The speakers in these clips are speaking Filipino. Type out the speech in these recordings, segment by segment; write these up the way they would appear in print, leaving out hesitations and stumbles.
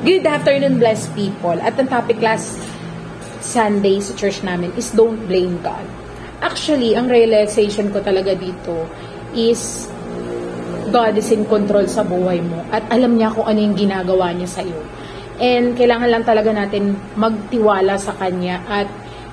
Good afternoon, blessed people. At ang topic last Sunday sa church namin is don't blame God. Actually, ang realization ko talaga dito is God is in control sa buhay mo at alam niya kung ano yung ginagawa niya sa iyo. And kailangan lang talaga natin magtiwala sa Kanya at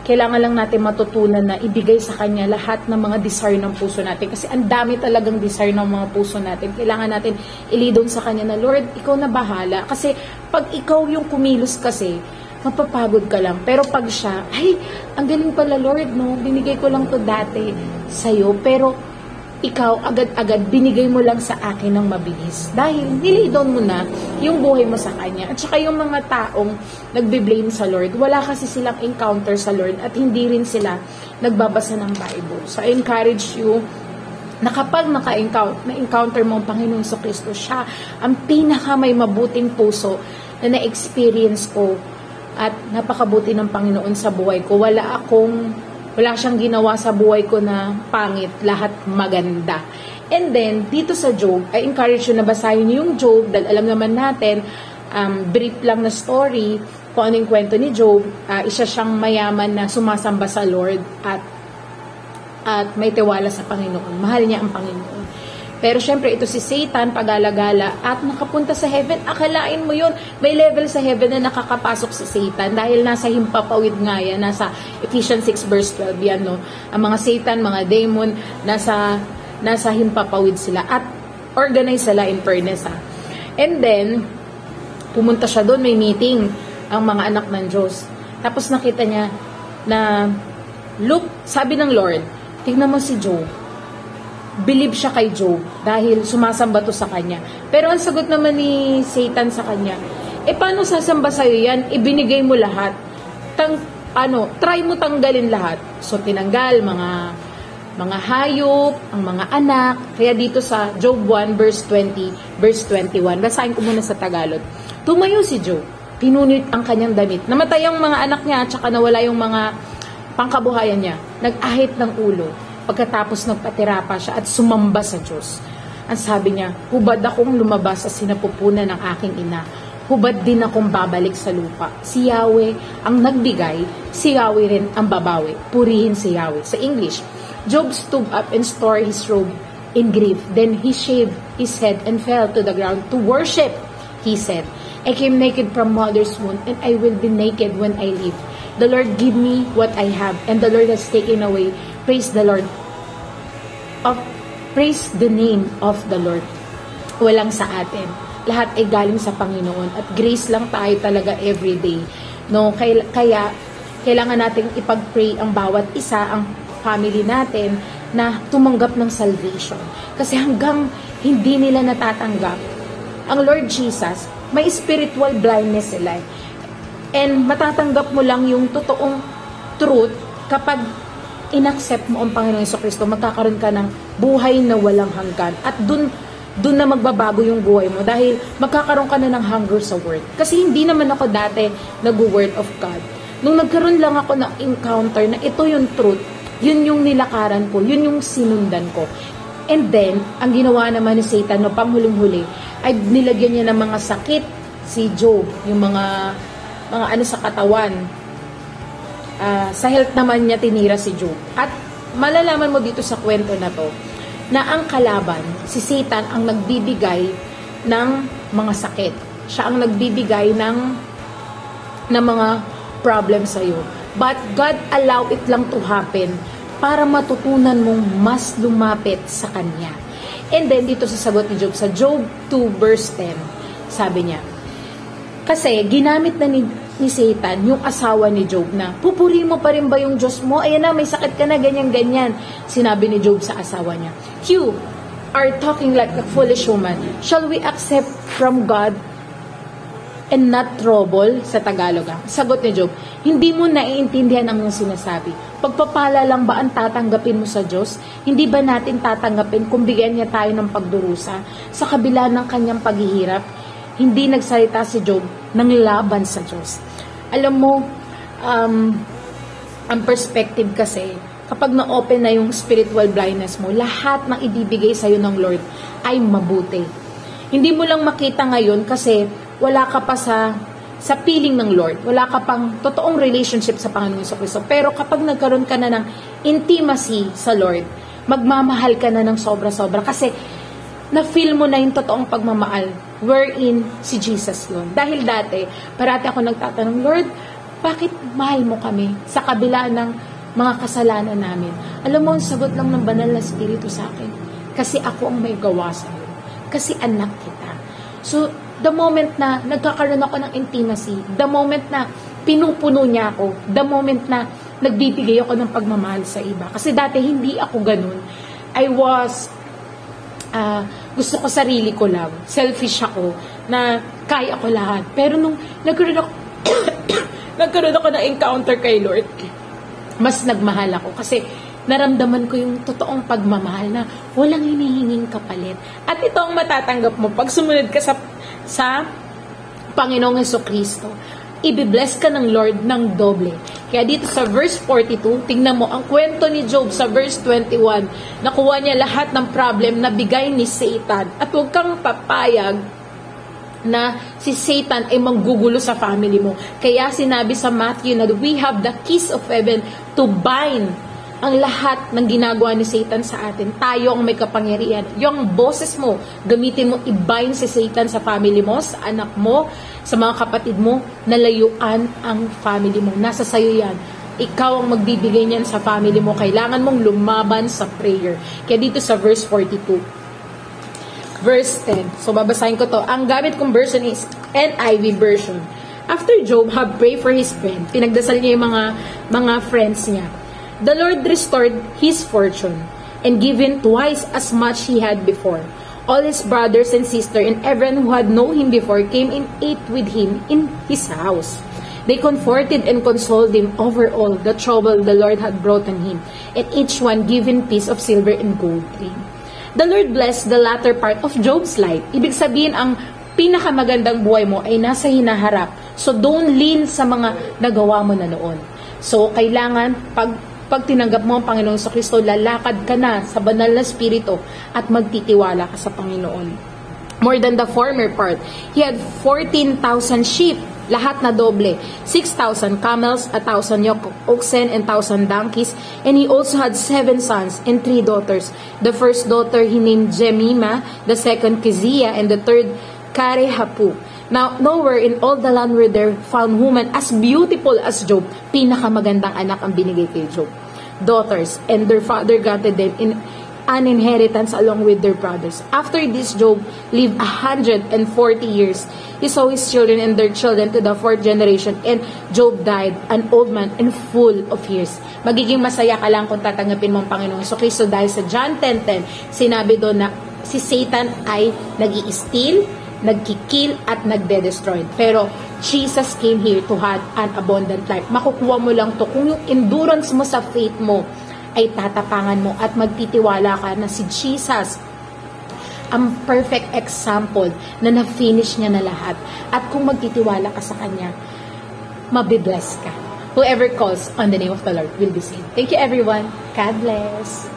kailangan lang natin matutunan na ibigay sa Kanya lahat ng mga desire ng puso natin. Kasi ang dami talagang desire ng mga puso natin. Kailangan natin ilidong sa Kanya na, Lord, Ikaw na bahala. Kasi pag Ikaw yung kumilos kasi, mapapagod ka lang. Pero pag siya, ay, ang galing pala Lord, no? Binigay ko lang to dati sa'yo. Pero ikaw, agad-agad, binigay mo lang sa akin ng mabilis. Dahil nilidon mo na yung buhay mo sa Kanya. At saka yung mga taong nagbe-blame sa Lord, wala kasi silang encounter sa Lord at hindi rin sila nagbabasa ng Bible. So I encourage you na kapag na-encounter mo ang Panginoong Kristo, siya ang pinaka may mabuting puso na na-experience ko at napakabuti ng Panginoon sa buhay ko. Wala siyang ginawa sa buhay ko na pangit, lahat maganda. And then, dito sa Job, I encourage you na basahin niyo yung Job dahil alam naman natin, brief lang na story kung anong kwento ni Job. Isa siyang mayaman na sumasamba sa Lord at may tiwala sa Panginoon. Mahal niya ang Panginoon. Pero syempre, ito si Satan, pag-alagala, at nakapunta sa heaven. Akalain mo yun, may level sa heaven na nakakapasok si Satan dahil nasa himpapawid nga yan, nasa Ephesians 6 verse 12 yan, no? Ang mga Satan, mga demon, nasa himpapawid sila at organize sila in fairness, ha? And then, pumunta siya doon, may meeting ang mga anak ng Diyos. Tapos nakita niya na, look, sabi ng Lord, tingnan mo si Job. Believe siya kay Job dahil sumasamba to sa kanya. Pero ang sagot naman ni Satan sa kanya, paano sasamba sa'yo yan? Ibinigay mo lahat. Try mo tanggalin lahat. So tinanggal mga hayop, ang mga anak. Kaya dito sa Job 1 verse 20, verse 21, basahin ko muna sa Tagalog. Tumayo si Job, pinunit ang kanyang damit. Namatay ang mga anak niya at saka nawala yung mga pangkabuhayan niya. Nag-ahit ng ulo. Pagkatapos nagpatira pa siya at sumamba sa Diyos. Ang sabi niya, hubad akong lumabas sa sinapupunan ng aking ina. Hubad din akong babalik sa lupa. Si Yahweh ang nagbigay, si Yahweh rin ang babawi. Purihin si Yahweh. Sa English, Job stood up and tore his robe in grief. Then he shaved his head and fell to the ground to worship. He said, I came naked from mother's womb and I will be naked when I leave. The Lord give me what I have and the Lord has taken away. Praise the Lord. Praise the name of the Lord. Walang sa atin. Lahat ay galing sa Panginoon at grace lang tayo talaga everyday. No, kaya kailangan nating ipag-pray ang bawat isa, ang family natin na tumanggap ng salvation. Kasi hanggang hindi nila natatanggap ang Lord Jesus, may spiritual blindness sila. And matatanggap mo lang yung totoong truth kapag inaccept mo ang Panginoong Kristo, magkakaroon ka ng buhay na walang hanggan. At dun na magbabago yung buhay mo dahil magkakaroon ka na ng hunger sa word. Kasi hindi naman ako dati nag-word of God. Nung nagkaroon lang ako ng encounter na ito yung truth, yun yung nilakaran ko, yun yung sinundan ko. And then, ang ginawa naman ni Satan, no, panghuling-huli, ay nilagyan niya ng mga sakit si Job, yung mga sa katawan. Sa health naman niya tinira si Job. At malalaman mo dito sa kwento na to, na ang kalaban, si Satan ang nagbibigay ng mga sakit. Siya ang nagbibigay ng mga problem sa iyo. But God allow it lang to happen para matutunan mong mas lumapit sa Kanya. And then dito sa sagot ni Job, sa Job 2 verse 10, sabi niya, kasi ginamit na ni Satan yung asawa ni Job na, pupuri mo pa rin ba yung Diyos mo? Ayan na, may sakit ka na, ganyan-ganyan. Sinabi ni Job sa asawa niya, you are talking like a foolish woman. Shall we accept from God and not trouble? Sa Tagalog. Sagot ni Job, hindi mo naiintindihan ang iyong sinasabi. Pagpapala lang ba ang tatanggapin mo sa Diyos? Hindi ba natin tatanggapin kung bigyan niya tayo ng pagdurusa sa kabila ng kanyang paghihirap? Hindi nagsalita si Job ng laban sa Diyos. Alam mo, ang perspective kasi, kapag na-open na yung spiritual blindness mo, lahat ng ibibigay sa'yo ng Lord ay mabuti. Hindi mo lang makita ngayon kasi wala ka pa sa piling ng Lord. Wala ka pang totoong relationship sa Panginoong Jesucristo. Pero kapag nagkaroon ka na ng intimacy sa Lord, magmamahal ka na ng sobra-sobra. Kasi na-feel mo na yung totoong pagmamahal wherein si Jesus yun. Dahil dati, parati ako nagtatanong, Lord, bakit mahal mo kami sa kabila ng mga kasalanan namin? Alam mo, ang sagot lang ng banal na Espiritu sa akin. Kasi ako ang may gawa sa iyo. Kasi anak kita. So, the moment na nagkakaroon ako ng intimacy, the moment na pinupuno niya ako, the moment na nagbibigay ako ng pagmamahal sa iba. Kasi dati hindi ako ganun. I was, gusto ko sarili ko lang. Selfish ako, na kaya ko lahat. Pero nung nagkaroon ako ng encounter kay Lord, mas nagmahal ako. Kasi naramdaman ko yung totoong pagmamahal na walang hinihinging kapalit. At ito ang matatanggap mo pag sumunod ka sa Panginoong Jesucristo. Ibibless ka ng Lord ng doble. Kaya dito sa verse 42, tingnan mo, ang kwento ni Job sa verse 21, nakuha niya lahat ng problem na bigay ni Satan. At huwag kang papayag na si Satan ay manggugulo sa family mo. Kaya sinabi sa Matthew na we have the keys of heaven to bind ang lahat ng ginagawa ni Satan sa atin. Tayo ang may kapangyarihan. Yung boses mo, gamitin mo, i-bind si Satan sa family mo, sa anak mo, sa mga kapatid mo, nalayuan ang family mo. Nasa sayo yan. Ikaw ang magbibigay niyan sa family mo. Kailangan mong lumaban sa prayer. Kaya dito sa verse 42. Verse 10. So, babasahin ko to. Ang gamit kong version is NIV version. After Job had prayed for his friend, pinagdasal niya yung mga friends niya. The Lord restored his fortune and given twice as much he had before. All his brothers and sisters and everyone who had known him before came and ate with him in his house. They comforted and consoled him over all the trouble the Lord had brought on him, and each one given piece of silver and gold ring. The Lord blessed the latter part of Job's life. Ibig sabihin, ang pinakamagandang buhay mo ay nasa hinaharap. So, don't lean sa mga nagawa mo na noon. So, kailangan, pag tinanggap mo ang Panginoong Jesucristo, lalakad ka na sa banal na Espiritu at magtitiwala ka sa Panginoon. More than the former part. He had 14,000 sheep, lahat na doble. 6,000 camels, 1,000 oxen, and 1,000 donkeys. And he also had 7 sons and 3 daughters. The first daughter he named Jemima, the second Keziah, and the third Karehapu. Now, nowhere in all the land were there found woman as beautiful as Job. Pinakamagandang anak ang binigay kay Job. Daughters, and their father granted them in an inheritance along with their brothers. After this, Job lived 140 years. He saw his children and their children to the 4th generation, and Job died an old man and full of years. Magiging masaya ka lang kung tatanggapin mo ang Panginoong Jesucristo dahil sa John 10:10, sinabi doon na si Satan ay nag-i-steal, nagkikil at nagde-destroy. Pero Jesus came here to have an abundant life. Makukuha mo lang to kung yung endurance mo sa faith mo ay tatapangan mo at magtitiwala ka na si Jesus ang perfect example na na-finish niya na lahat. At kung magtitiwala ka sa Kanya, mabibless ka. Whoever calls on the name of the Lord will be saved. Thank you everyone. God bless.